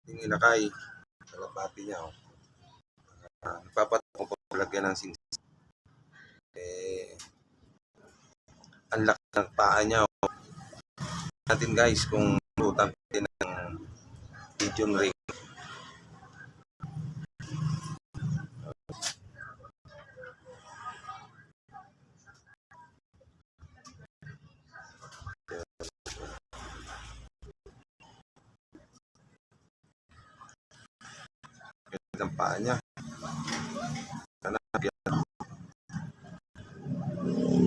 Yung inakay, kalapati niya. Oh. Nagpapatok ko palagyan ng singsing. Ang laki ng paa niya. Oh. Natin guys kung lutan natin ng medium ring. Ang paa niya.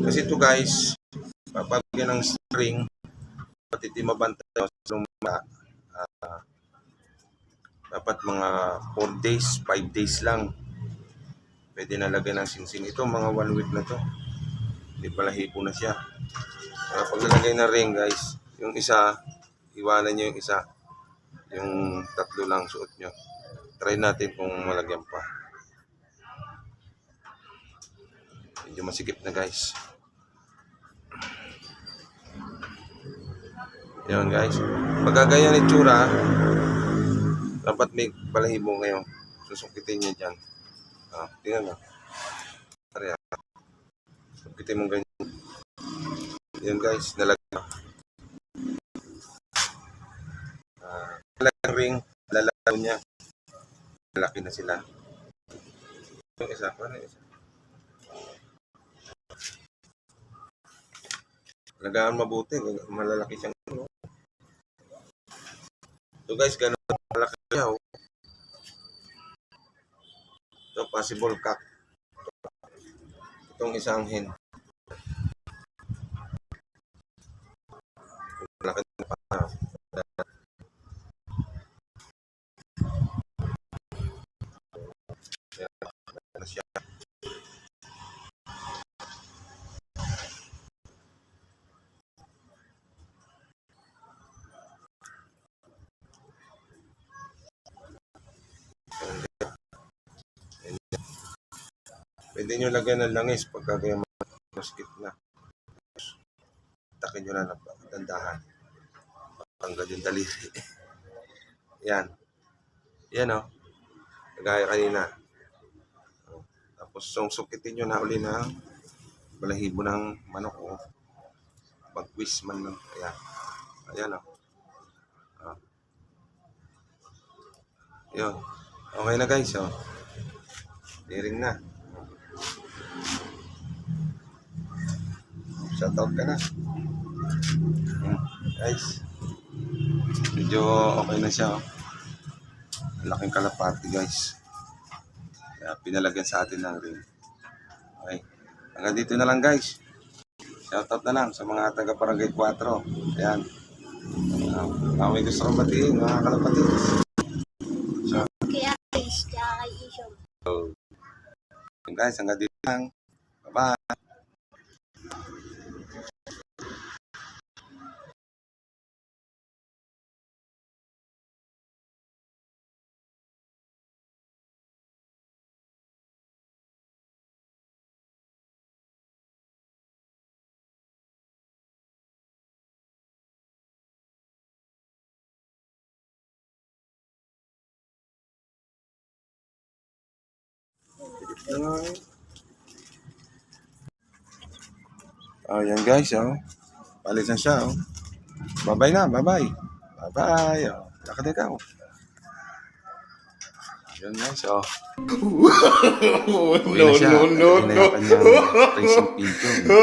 Kasi ito guys, papagyan ng string, pati di mabantay sa lumba, dapat mga 4 days, 5 days lang. Pwede nalagyan ng singsing. Ito mga 1 week na to. Hindi pala hipo na siya. Pag nalagay na ring guys, yung isa, iwanan nyo yung isa. Yung 3 lang suot nyo. Try natin kung malagyan pa. Medyo masikip na guys. Yan guys. Pagkaganyan itsura, dapat may balahibo ngayon. Susukitin niya dyan. Tingnan mo. Sukitin mo ganyan. Yan guys, nalagyan. Nalagyan ring, lalagyan niya. Malaki na sila. Yung isa, paano yung isa? Lagaan mabuti, malalaki siyang. So guys, ganun malaki siya. Oh. Ito, possible cock. Itong isang hen. Malaki na pa. Yan siya. Pwede nyo lagyan ng langis pagka kayo maskip na. Takin nyo na ng dandahan. Tanggal yung daliri. Yan. Yan o. Kagaya kanina. Tapos sukitin nyo na uli ng balahibo ng manok o. Pag-twist man lang. Ayan. Ayan o. Yun. Okay na guys o. Diring na. Shoutout ka na. Guys. Medyo okay na siya. Oh. Laking kalapati guys. Kaya pinalagyan sa atin ng ring. Okay. Hanggang dito na lang guys. Shoutout na lang sa mga taga Barangay 4. Ayan. May gusto kong batiin mga kalapati. So, kaya kay Isyong. So, guys, hanggang dito lang. Bye-bye. Yan guys, oh. Palit na siya, oh. Bye-bye na, bye-bye. Bye-bye, oh. Lakad ka, oh. Yan guys, oh. No. Kanyang racing video.